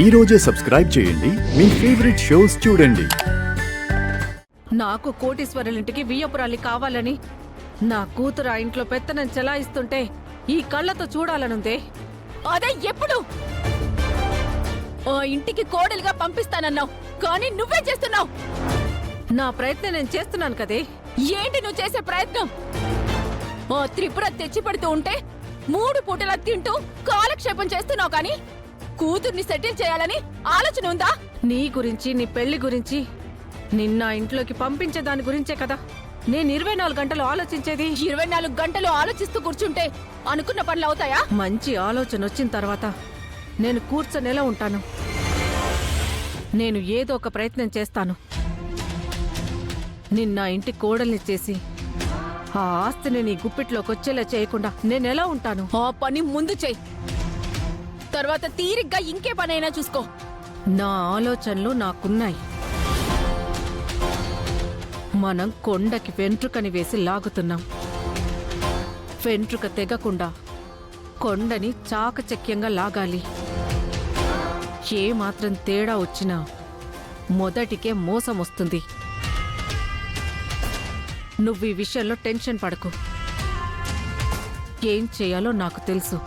ఈ రోజే సబ్స్క్రైబ్ చేయండి మీ ఫేవరెట్ షోస్ చూడండి. నాకు కోటీశ్వరులింటికి వియ్యపురాలి కావాలని నా కూతురు ఆ ఇంట్లో పెత్తనం చెలాయిస్తుంటే ఈ కళ్ళతో చూడాలనుందే. అదే ఎప్పుడు ఆ ఇంటికి కోడలుగా పంపిస్తానన్నావు, కానీ నువ్వే చేస్తున్నావు. నా ప్రయత్నం నేను చేస్తున్నాను కదే. ఏంటి నువ్వు చేసే ప్రయత్నం? ఓ త్రిపుర తెచ్చి పెడుతూ ఉంటే 3 పూటలా తింటూ కాలక్షేపం చేస్తున్నావు, కానీ కూతుర్ని సెటిల్ చేయాలని ఆలోచన ఉందా? నీ గురించి, నీ పెళ్లి గురించి, నిన్న ఇంట్లోకి పంపించే దాని గురించే కదా నేను 24 గంటలు ఆలోచించేది. 24 గంటలు ఆలోచిస్తూ కూర్చుంటే అనుకున్న పనులు అవుతాయా? మంచి ఆలోచన వచ్చిన తర్వాత నేను కూర్చొనేలా ఉంటాను. నేను ఏదో ఒక ప్రయత్నం చేస్తాను. నిన్న ఇంటి కోడల్ని చేసి ఆ ఆస్తిని నీ గుప్పిట్లోకి వచ్చేలా చేయకుండా నేనెలా ఉంటాను? ఆ పని ముందు చెయ్యి, తర్వాత తీరిగ్గా ఇంకే పనైనా చూసుకో. నా ఆలోచనలు నాకున్నాయి. మనం కొండకి వెంట్రుకని వేసి లాగుతున్నాం. వెంట్రుక తెగకుండా కొండని చాకచక్యంగా లాగాలి. ఏ మాత్రం తేడా వచ్చినా మొదటికే మోసం వస్తుంది. నువ్వు ఈ విషయంలో టెన్షన్ పడకు. ఏం చేయాలో నాకు తెలుసు.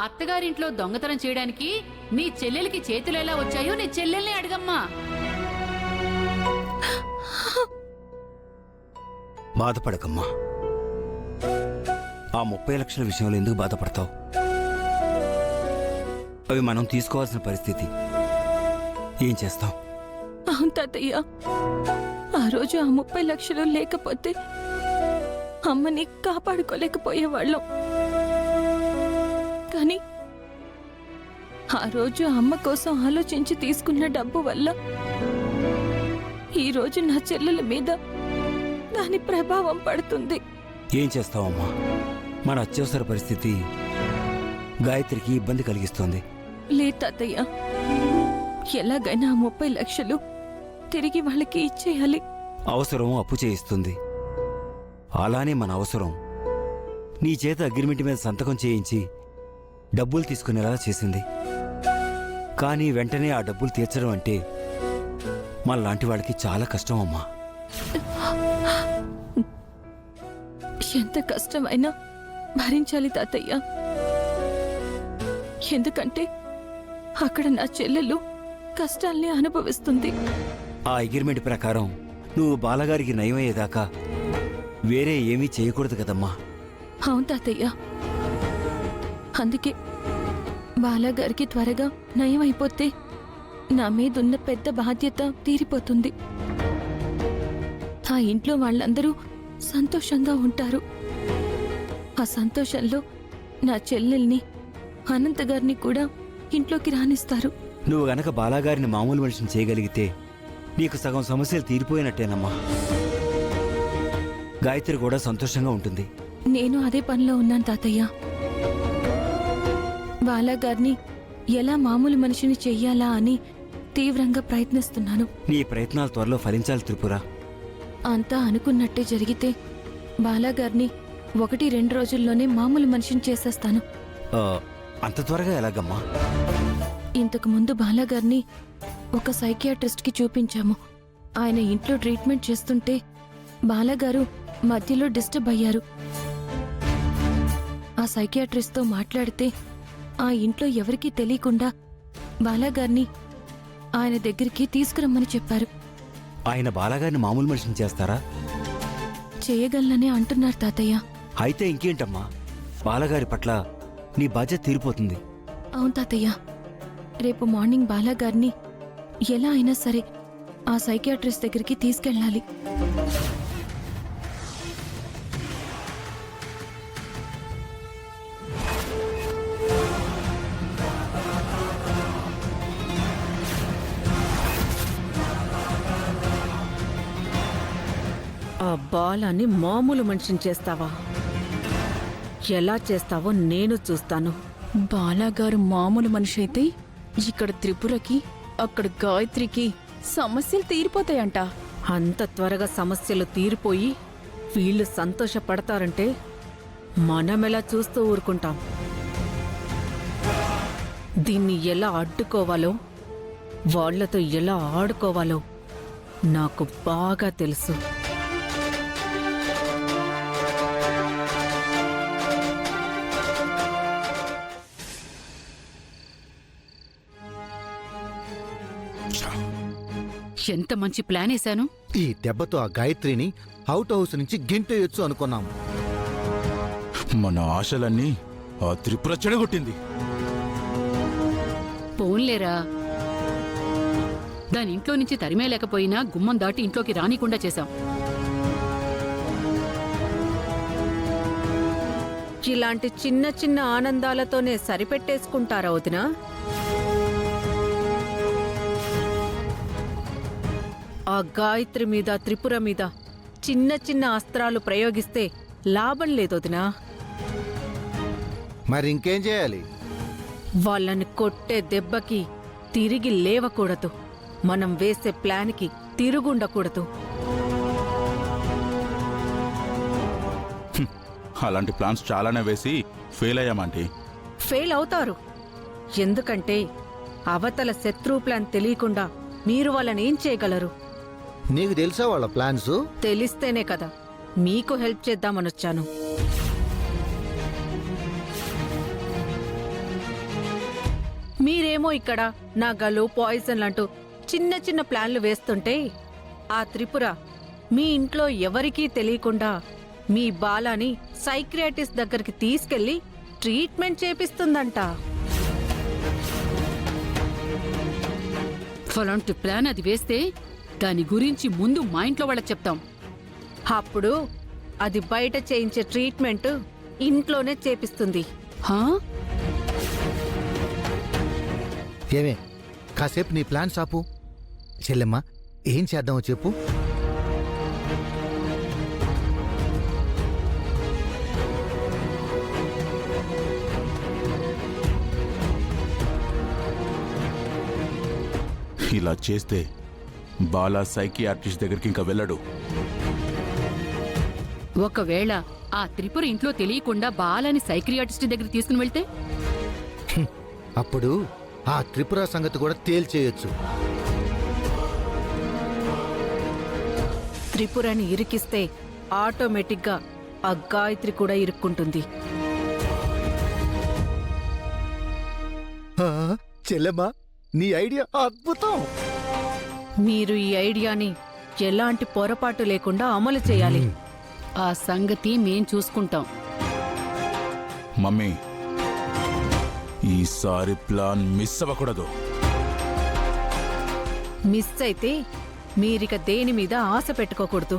అత్తగారింట్లో దొంగతనం చేయడానికి నీ చెల్లెలికి చేతులు ఎలా వచ్చాయో నీ చెల్లెల్ని అడగమ్మా. బాధపడకమ్మా. ఆ 30 లక్షల విషయంలో ఎందుకు బాధపడతావు? అవి మనం తీసుకోవాల్సిన పరిస్థితి. ఏం చేస్తాం? అవును తాతయ్య, ఆ రోజు ఆ 30 లక్షలు లేకపోతే అమ్మని కాపాడుకోలేకపోయేవాళ్ళం. కానీ ఆ రోజు అమ్మ కోసం ఆలోచించి తీసుకున్న డబ్బు వల్ల ఈ రోజు నా చెల్లెల మీద దాని ప్రభావం పడుతుంది. ఏం చేస్తావమ్మా? మన అత్యవసర పరిస్థితి గాయత్రికి ఇబ్బంది కలిగిస్తోంది. లే తాతయ్య, ఎలాగైనా ఆ 30 లక్షలు తిరిగి వాళ్ళకి ఇచ్చేయాలి. అవసరం అప్పు చేయిస్తుంది. అలానే మన అవసరం నీ చేత అగ్రిమెంట్ మీద సంతకం చేయించి డబ్బులు తీసుకునేలా చేసింది. కానీ వెంటనే ఆ డబ్బులు తీర్చడం అంటే మనలాంటి వాళ్ళకి చాలా కష్టం అమ్మా. ఎంత కష్టమైనా భరించాలి తాతయ్య. ఎందుకంటే అక్కడ నా చెల్లెలు కష్టాల్ని అనుభవిస్తుంది. ఆ అగ్రిమెంట్ ప్రకారం నువ్వు బాలగారికి నయమయ్యేదాకా వేరే ఏమీ చేయకూడదు కదమ్మా. అవును తాతయ్య, అందుకే బాలాగారికి త్వరగా నయం అయిపోతే నా మీదున్న పెద్ద బాధ్యత తీరిపోతుంది. ఆ ఇంట్లో వాళ్ళందరూ సంతోషంగా ఉంటారు. ఆ సంతోషంలో నా చెల్లెల్ని, అనంత గారిని కూడా ఇంట్లోకి రానిస్తారు. నువ్వు గనక బాలాగారిని మామూలు మనిషిని చేయగలిగితే నీకు సగం సమస్యలు తీరిపోయినట్టేనమ్మా. గాయత్రి కూడా సంతోషంగా ఉంటుంది. నేను అదే పనిలో ఉన్నాను తాతయ్య. బాలాగారిని ఎలా మామూలు మనిషిని చెయ్యాలా అని తీవ్రంగా ప్రయత్నిస్తున్నాను. నీ ప్రయత్నాలు త్వరలో ఫలించాలి త్రిపుర. అంతా అనుకున్నట్టే జరిగితే బాలాగారిని 1-2 రోజుల్లోనే మామూలు మనిషిని చేసేస్తాను. అంత త్వరగా ఎలాగమ్మా? ఇంతకు ముందు బాలాగారిని ఒక సైకియాట్రిస్ట్కి చూపించాము. ఆయన ఇంట్లో ట్రీట్మెంట్ చేస్తుంటే బాలాగారు మధ్యలో డిస్టర్బ్ అయ్యారు. ఆ సైకియాట్రిస్ట్తో మాట్లాడితే ఆ ఇంట్లో ఎవరికీ తెలియకుండా బాలాగారిని ఆయన దగ్గరికి తీసుకురమ్మని చెప్పారు. ఆయన బాలాగారిని మామూలు మనిషిని చేస్తారా? చేయగలననే అంటున్నారు తాతయ్య. అయితే ఇంకేంటమ్మా, బాలగారి పట్ల నీ బాధ్యత తీరిపోతుంది. అవును తాతయ్య, రేపు మార్నింగ్ బాలాగారిని ఎలా అయినా సరే ఆ సైకియాట్రిస్ట్ దగ్గరికి తీసుకెళ్ళాలి. ఆ బాలాన్ని మామూలు మనిషిని చేస్తావా? ఎలా చేస్తావో నేను చూస్తాను. బాలాగారు మామూలు మనిషి అయితే ఇక్కడ త్రిపురకి అక్కడ గాయత్రికి సమస్యలు తీరిపోతాయంట. అంత త్వరగా సమస్యలు తీరిపోయి వీళ్ళు సంతోషపడతారంటే మనమెలా చూస్తూ ఊరుకుంటాం? దీన్ని ఎలా అడ్డుకోవాలో, వాళ్లతో ఎలా ఆడుకోవాలో నాకు బాగా తెలుసు. ఎంత మంచి ప్లాన్ వేశాను. ఈ దెబ్బతో ఆ గాయత్రిని అవుట్ హౌస్ నుంచి గింటేయొచ్చు అనుకున్నాం. మన ఆశలన్నీ ఆ త్రిపుర చెడగొట్టింది. పోన్లేరా, దాని ఇంట్లో నుంచి తరిమేలేకపోయినా గుమ్మం దాటి ఇంట్లోకి రానికుండా చేశాం. ఇలాంటి చిన్న చిన్న ఆనందాలతోనే సరిపెట్టేసుకుంటారా వదినా? ఆ గాయత్రి మీద, త్రిపుర మీద చిన్న చిన్న అస్త్రాలు ప్రయోగిస్తే లాభం లేదొదినా. మరి ఇంకేం చేయాలి? వాళ్ళని కొట్టే దెబ్బకి తిరిగి లేవకూడదు. మనం వేసే ప్లాన్కి తిరుగుండకూడదు. అలాంటి ప్లాన్స్ చాలానే వేసి ఫెయిల్ అయ్యామంటీ. ఫెయిల్ అవుతారు. ఎందుకంటే అవతల శత్రు ప్లాన్ తెలియకుండా మీరు వాళ్ళని ఏం చేయగలరు? నీకు తెలుసా వాళ్ళ ప్లాన్స్? తెలిస్తేనే కదా మీకు హెల్ప్ చేద్దామనొచ్చాను. మీరేమో ఇక్కడ నగలు, పాయిజన్ అంటూ చిన్న చిన్న ప్లాన్లు వేస్తుంటే ఆ త్రిపుర మీ ఇంట్లో ఎవరికీ తెలియకుండా మీ బాలాని సైక్రియాటిస్ట్ దగ్గరికి తీసుకెళ్లి ట్రీట్మెంట్ చేపిస్తుందంట. అలాంటి ప్లాన్ అది వేస్తే దాని గురించి ముందు మా ఇంట్లో వాళ్ళకి చెప్తాం. అప్పుడు అది బయట చేయించే ట్రీట్మెంట్ ఇంట్లోనే చేపిస్తుంది. హా? ఏమే, కాసేపు నీ ప్లాన్స్ ఆపు. చెల్లెమ్మ, ఏం చేద్దామో చెప్పు. ఇలా చేస్తే బాలా సైకియాట్రిస్ట్ దగ్గరికి ఇంకా వెళ్ళడు. ఒకవేళ ఆ త్రిపుర ఇంట్లో తెలియకుండా బాలని సైక్రియాటిస్ట్ దగ్గరికి తీసుకుని వెళ్తే అప్పుడు ఆ త్రిపుర సంగతి కూడా తేల్చేయొచ్చు. త్రిపురని ఇరికిస్తే ఆటోమేటిక్గా ఆ గాయత్రి కూడా ఇరుక్కుంటుంది. చెల్లెమ్మ, నీ ఐడియా అద్భుతం. మీరు ఈ ఐడియాని ఎలాంటి పొరపాటు లేకుండా అమలు చేయాలి. ఆ సంగతి మేం చూసుకుంటాం. మమ్మీ, ఈసారి ప్లాన్ మిస్ అవ్వకూడదు. మిస్ అయితే మీరిక దేని మీద ఆశ పెట్టుకోకూడదు.